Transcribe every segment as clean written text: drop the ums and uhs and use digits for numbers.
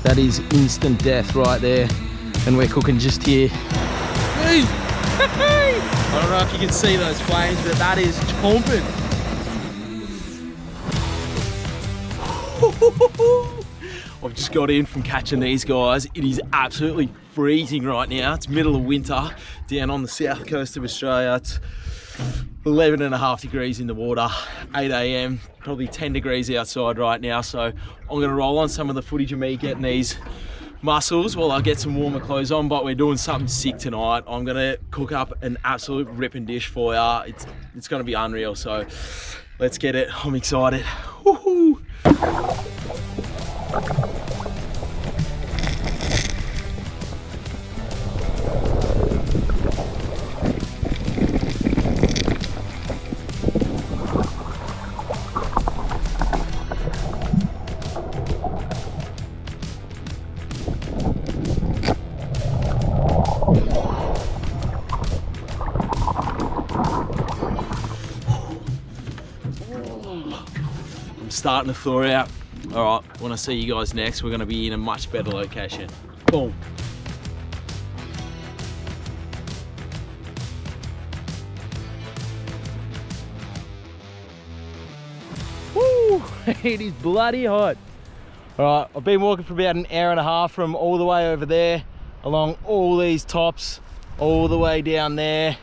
That is instant death right there. And we're cooking just here. I don't know if you can see those flames, but that is chomping. I've just got in from catching these guys. It is absolutely freezing right now. It's middle of winter down on the south coast of Australia. It's 11.5 degrees in the water, 8 AM, probably 10 degrees outside right now. So I'm gonna roll on some of the footage of me getting these mussels while I get some warmer clothes on, but we're doing something sick tonight. I'm gonna cook up an absolute ripping dish for ya. It's gonna be unreal, so let's get it. I'm excited. Woohoo! Starting to thaw out. All right, when I see you guys next, we're gonna be in a much better location. Boom. Woo, it is bloody hot. All right, I've been walking for about an hour and a half from all the way over there, along all these tops, all the way down there.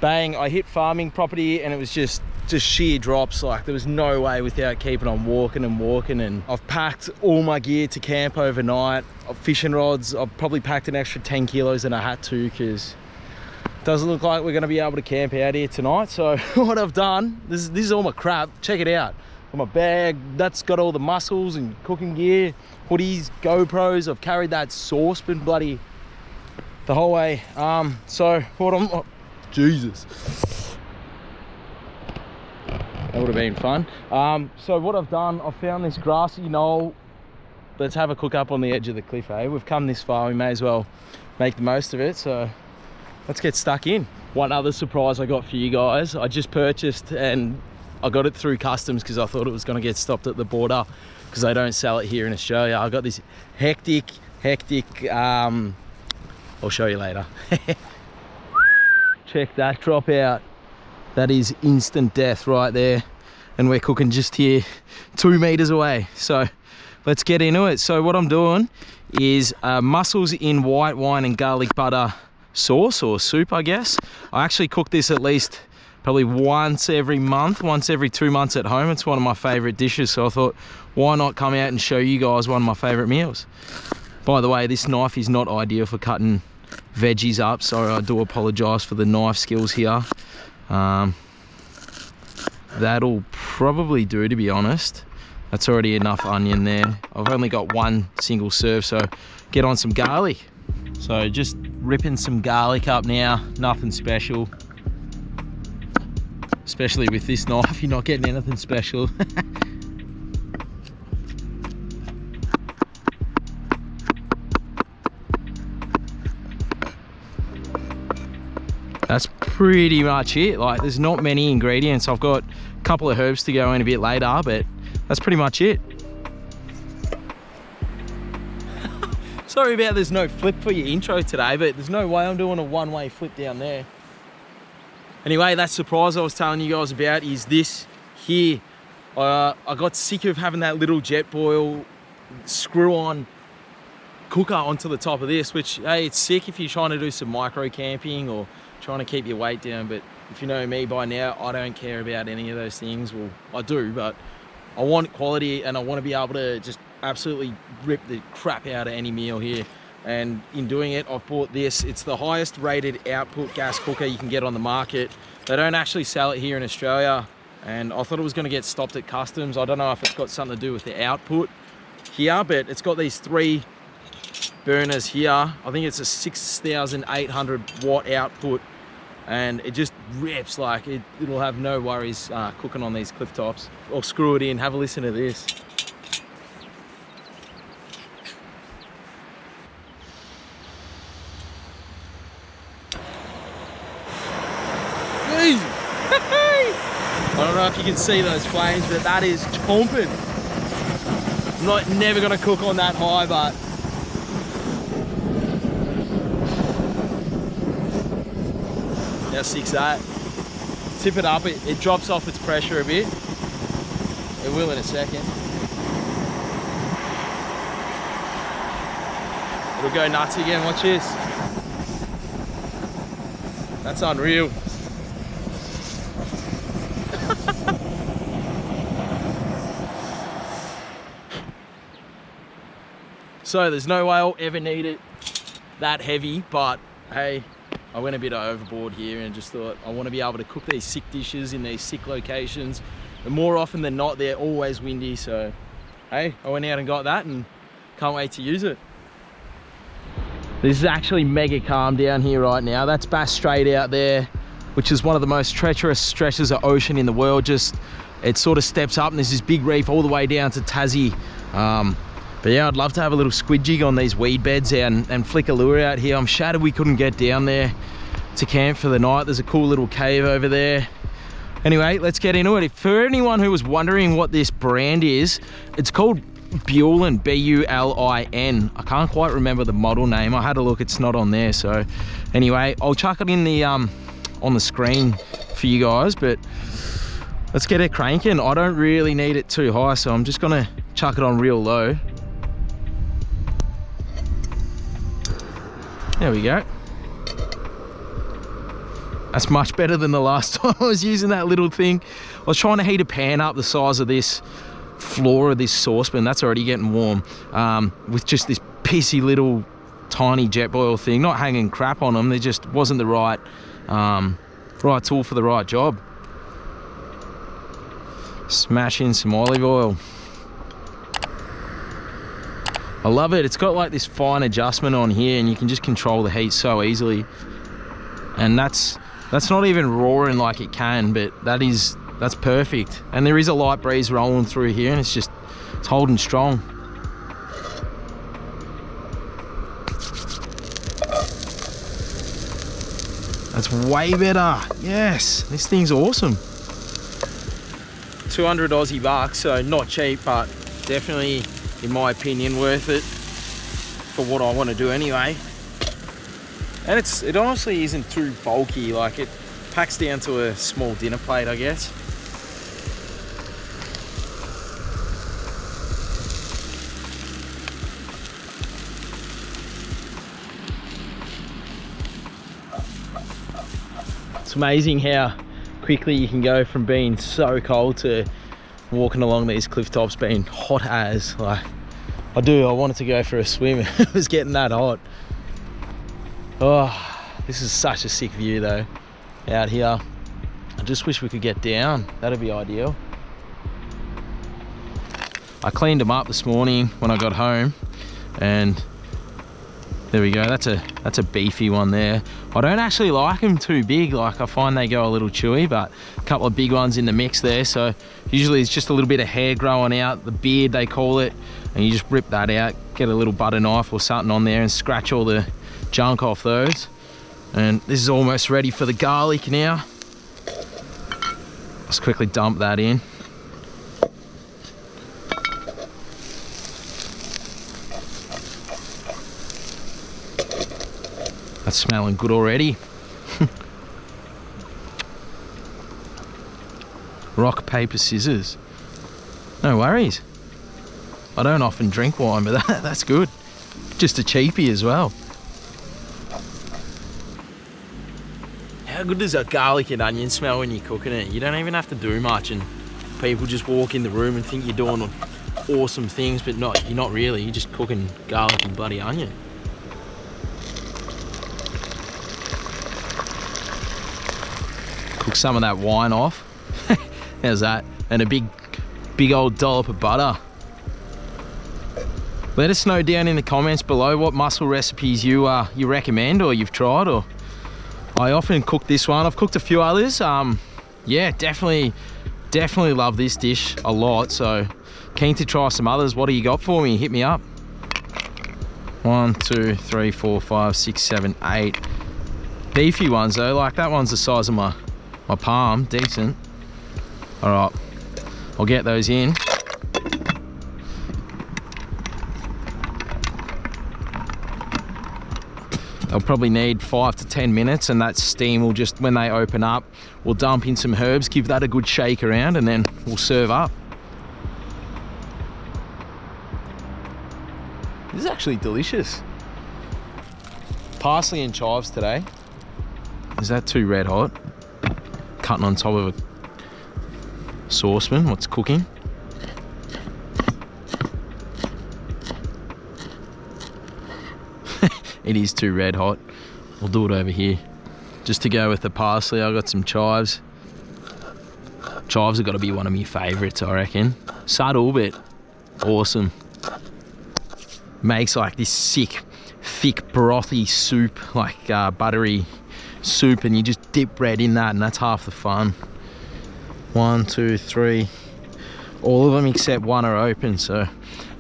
Bang, I hit farming property and it was just sheer drops. Like there was no way without keeping on walking and walking. And I've packed all my gear to camp overnight. Fishing rods, I've probably packed an extra 10 kilos than I had to, because it doesn't look like we're going to be able to camp out here tonight. So what I've done, this is all my crap. Check it out. Got my bag, that's got all the mussels and cooking gear, hoodies, GoPros. I've carried that saucepan bloody the whole way. So what I'm, Jesus. That would have been fun. So what I've done, I've found this grassy knoll. Let's have a cook up on the edge of the cliff, eh? We've come this far, we may as well make the most of it. So let's get stuck in. One other surprise I got for you guys, I just purchased, and I got it through customs because I thought it was going to get stopped at the border because they don't sell it here in Australia. I got this hectic, I'll show you later. Check that drop out. That is instant death right there. And we're cooking just here 2 meters away. So let's get into it. So what I'm doing is mussels in white wine and garlic butter sauce, or soup, I guess. I actually cook this at least probably once every month, once every 2 months at home. It's one of my favorite dishes. So I thought, why not come out and show you guys one of my favorite meals? By the way, this knife is not ideal for cutting veggies up, so I do apologize for the knife skills here. That'll probably do, to be honest. That's already enough onion there. I've only got one single serve, so get on some garlic. So just ripping some garlic up now, nothing special. Especially with this knife, you're not getting anything special. That's pretty much it. Like, there's not many ingredients. I've got a couple of herbs to go in a bit later, but that's pretty much it. Sorry about there's no flip for your intro today, but there's no way I'm doing a one-way flip down there. Anyway, that surprise I was telling you guys about is this here. I got sick of having that little jet boil screw-on cooker onto the top of this, which, hey, it's sick if you're trying to do some micro camping or trying to keep your weight down. But if you know me by now, I don't care about any of those things. Well, I do, but I want quality and I want to be able to just absolutely rip the crap out of any meal here. And in doing it, I've bought this. It's the highest rated output gas cooker you can get on the market. They don't actually sell it here in Australia, and I thought it was going to get stopped at customs. I don't know if it's got something to do with the output here, but it's got these 3 burners here. I think it's a 6,800 watt output, and it just rips. Like it'll have no worries cooking on these cliff tops. I'll screw it in. Have a listen to this. I don't know if you can see those flames, but that is chomping. I'm never gonna cook on that high, but how sick's that? Tip it up, it drops off its pressure a bit. It will in a second. It'll go nuts again, watch this. That's unreal. So there's no way I'll ever need it that heavy, but hey, I went a bit overboard here and just thought I want to be able to cook these sick dishes in these sick locations. And more often than not, they're always windy. So hey, I went out and got that and can't wait to use it. This is actually mega calm down here right now. That's Bass Strait out there, which is one of the most treacherous stretches of ocean in the world. It sort of steps up and there's this big reef all the way down to Tassie. But yeah, I'd love to have a little squid jig on these weed beds and flick a lure out here. I'm shattered we couldn't get down there to camp for the night. There's a cool little cave over there. Anyway, let's get into it. For anyone who was wondering what this brand is, it's called Bulin, B-U-L-I-N. I can't quite remember the model name. I had a look, it's not on there. So anyway, I'll chuck it in the on the screen for you guys, but let's get it cranking. I don't really need it too high, so I'm just gonna chuck it on real low. There we go. That's much better than the last time I was using that little thing. I was trying to heat a pan up the size of this floor of this saucepan. That's already getting warm, with just this pissy little tiny jet boil thing, not hanging crap on them. They just wasn't the right right tool for the right job. Smash in some olive oil. I love it. It's got like this fine adjustment on here and you can just control the heat so easily. And that's not even roaring like it can, but that's perfect. And there is a light breeze rolling through here and it's holding strong. That's way better. Yes, this thing's awesome. 200 Aussie bucks, so not cheap, but definitely, in my opinion, worth it for what I want to do anyway. And it honestly isn't too bulky, like it packs down to a small dinner plate, I guess. It's amazing how quickly you can go from being so cold to walking along these cliff tops being hot as. Like, I wanted to go for a swim. It was getting that hot. Oh, this is such a sick view though, out here. I just wish we could get down. That'd be ideal. I cleaned them up this morning when I got home, and there we go. That's a beefy one there. I don't actually like them too big. Like, I find they go a little chewy, but a couple of big ones in the mix there. So usually it's just a little bit of hair growing out, the beard they call it, and you just rip that out, get a little butter knife or something on there and scratch all the junk off those. And this is almost ready for the garlic now. Let's quickly dump that in. That's smelling good already. Rock, paper, scissors. No worries. I don't often drink wine, but that's good. Just a cheapie as well. How good does that garlic and onion smell when you're cooking it? You don't even have to do much and people just walk in the room and think you're doing awesome things, but you're not really. You're just cooking garlic and bloody onion. Cook some of that wine off. How's that? And a big old dollop of butter. Let us know down in the comments below what mussel recipes you recommend or you've tried. Or I often cook this one. I've cooked a few others. Yeah, definitely love this dish a lot. So keen to try some others. What do you got for me? Hit me up. 1, 2, 3, 4, 5, 6, 7, 8. Beefy ones though. Like that one's the size of my palm. Decent. All right, I'll get those in. They'll probably need 5 to 10 minutes, and that steam will just, when they open up, we'll dump in some herbs, give that a good shake around, and then we'll serve up. This is actually delicious. Parsley and chives today. Is that too red hot? Cutting on top of a saucepan, what's cooking. It is too red hot. We'll do it over here. Just to go with the parsley, I've got some chives. Chives have got to be one of my favourites, I reckon. Subtle, but awesome. Makes like this sick, thick, brothy soup, like buttery soup, and you just dip bread in that, and that's half the fun. 1, 2, 3. All of them except one are open, so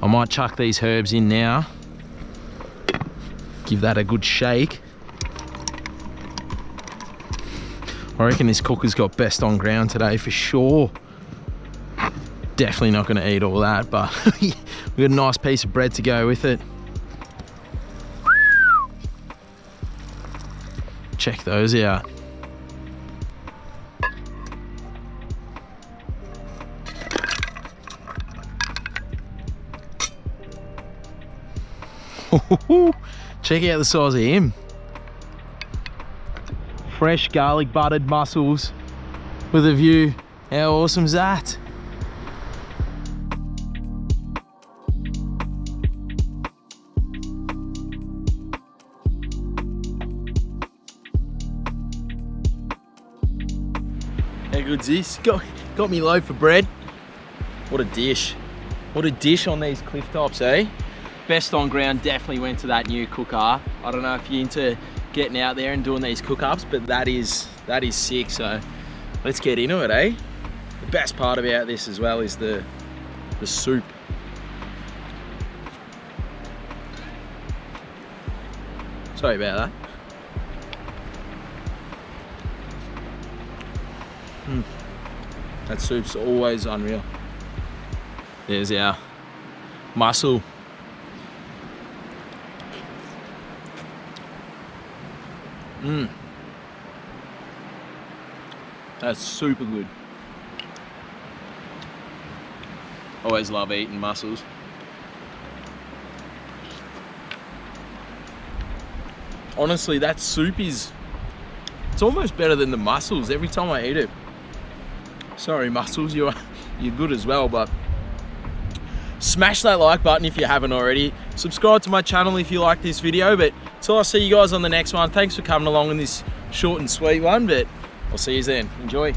I might chuck these herbs in now. Give that a good shake. I reckon this cooker's got best on ground today for sure. Definitely not going to eat all that, but we got a nice piece of bread to go with it. Check those out. Check out the size of him. Fresh garlic buttered mussels with a view. How awesome is that? How good's this? Got me loaf of bread. What a dish. What a dish on these cliff tops, eh? Best on ground definitely went to that new cooker. I don't know if you're into getting out there and doing these cook-ups, but that is sick, so let's get into it, eh? The best part about this as well is the soup. Sorry about that. That soup's always unreal. There's our mussel. That's super good. Always love eating mussels. Honestly, that soup it's almost better than the mussels every time I eat it. Sorry mussels, you're good as well, but smash that like button if you haven't already. Subscribe to my channel if you like this video, but till I see you guys on the next one, thanks for coming along in this short and sweet one, but I'll see you then. Enjoy.